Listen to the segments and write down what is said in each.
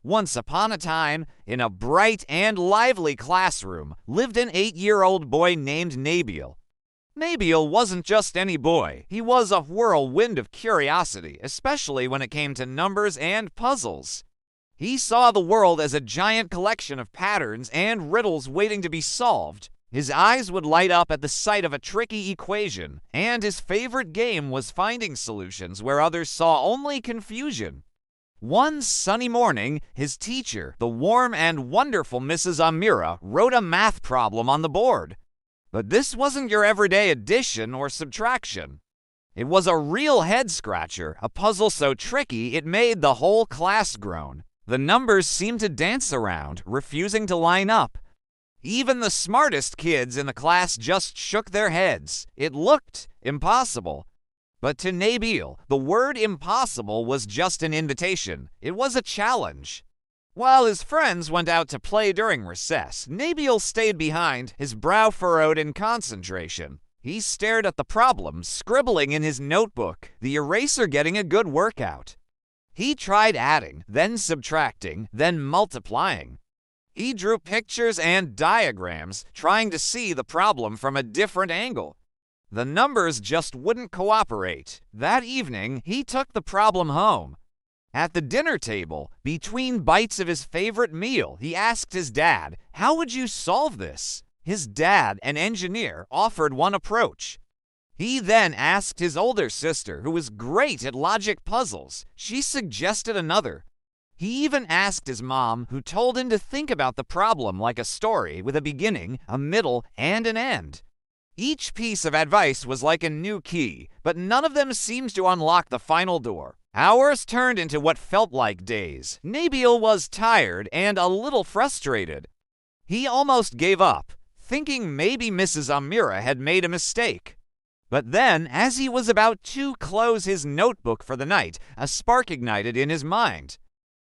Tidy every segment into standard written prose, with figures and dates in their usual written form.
Once upon a time, in a bright and lively classroom, lived an 8-year-old boy named Nabeel. Nabeel wasn't just any boy. He was a whirlwind of curiosity, especially when it came to numbers and puzzles. He saw the world as a giant collection of patterns and riddles waiting to be solved. His eyes would light up at the sight of a tricky equation, and his favorite game was finding solutions where others saw only confusion. One sunny morning, his teacher, the warm and wonderful Mrs. Amira, wrote a math problem on the board. But this wasn't your everyday addition or subtraction. It was a real head-scratcher, a puzzle so tricky it made the whole class groan. The numbers seemed to dance around, refusing to line up. Even the smartest kids in the class just shook their heads. It looked impossible. But to Nabeel, the word impossible was just an invitation. It was a challenge. While his friends went out to play during recess, Nabeel stayed behind, his brow furrowed in concentration. He stared at the problem, scribbling in his notebook, the eraser getting a good workout. He tried adding, then subtracting, then multiplying. He drew pictures and diagrams, trying to see the problem from a different angle. The numbers just wouldn't cooperate. That evening, he took the problem home. At the dinner table, between bites of his favorite meal, he asked his dad, "How would you solve this?" His dad, an engineer, offered one approach. He then asked his older sister, who was great at logic puzzles. She suggested another. He even asked his mom, who told him to think about the problem like a story with a beginning, a middle, and an end. Each piece of advice was like a new key, but none of them seemed to unlock the final door. Hours turned into what felt like days. Nabeel was tired and a little frustrated. He almost gave up, thinking maybe Mrs. Amira had made a mistake. But then, as he was about to close his notebook for the night, a spark ignited in his mind.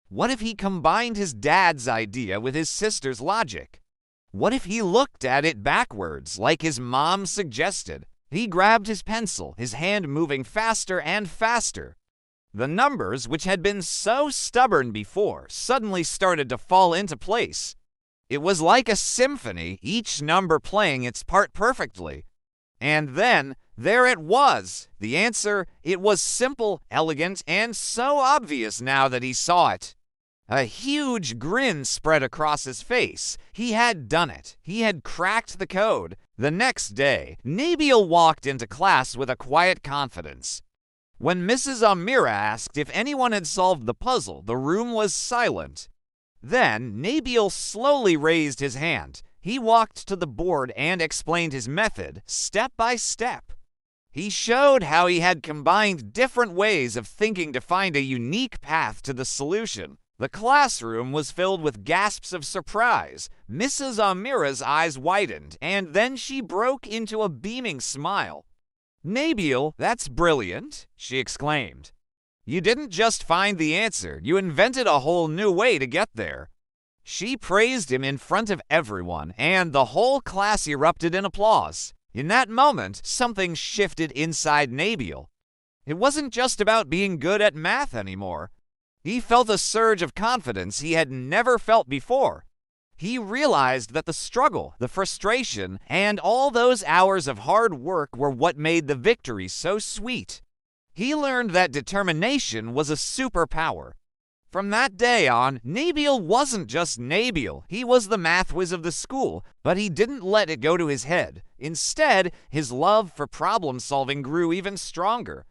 What if he combined his dad's idea with his sister's logic? What if he looked at it backwards, like his mom suggested? He grabbed his pencil, his hand moving faster and faster. The numbers, which had been so stubborn before, suddenly started to fall into place. It was like a symphony, each number playing its part perfectly. And then, there it was. The answer, it was simple, elegant, and so obvious now that he saw it. A huge grin spread across his face. He had done it. He had cracked the code. The next day, Nabeel walked into class with a quiet confidence. When Mrs. Amira asked if anyone had solved the puzzle, the room was silent. Then, Nabeel slowly raised his hand. He walked to the board and explained his method, step by step. He showed how he had combined different ways of thinking to find a unique path to the solution. The classroom was filled with gasps of surprise. Mrs. Amira's eyes widened, and then she broke into a beaming smile. "Nabeel, that's brilliant," she exclaimed. "You didn't just find the answer, you invented a whole new way to get there." She praised him in front of everyone, and the whole class erupted in applause. In that moment, something shifted inside Nabeel. It wasn't just about being good at math anymore. He felt a surge of confidence he had never felt before. He realized that the struggle, the frustration, and all those hours of hard work were what made the victory so sweet. He learned that determination was a superpower. From that day on, Nabeel wasn't just Nabeel. He was the math whiz of the school, but he didn't let it go to his head. Instead, his love for problem solving grew even stronger.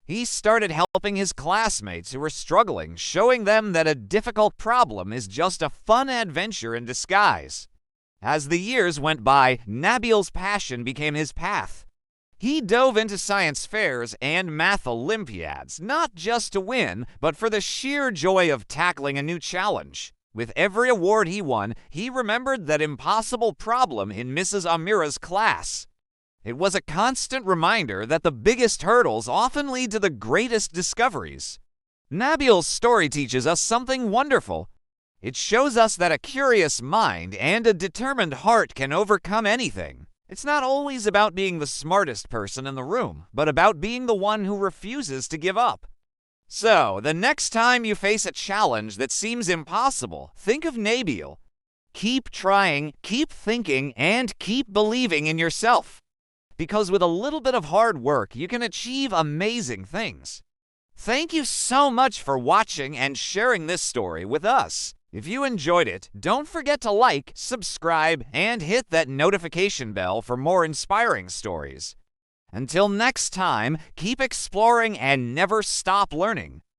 He started helping his classmates who were struggling, showing them that a difficult problem is just a fun adventure in disguise. As the years went by, Nabeel's passion became his path. He dove into science fairs and math olympiads, not just to win, but for the sheer joy of tackling a new challenge. With every award he won, he remembered that impossible problem in Mrs. Amira's class. It was a constant reminder that the biggest hurdles often lead to the greatest discoveries. Nabeel's story teaches us something wonderful. It shows us that a curious mind and a determined heart can overcome anything. It's not always about being the smartest person in the room, but about being the one who refuses to give up. So, the next time you face a challenge that seems impossible, think of Nabeel. Keep trying, keep thinking, and keep believing in yourself. Because with a little bit of hard work, you can achieve amazing things. Thank you so much for watching and sharing this story with us. If you enjoyed it, don't forget to like, subscribe, and hit that notification bell for more inspiring stories. Until next time, keep exploring and never stop learning.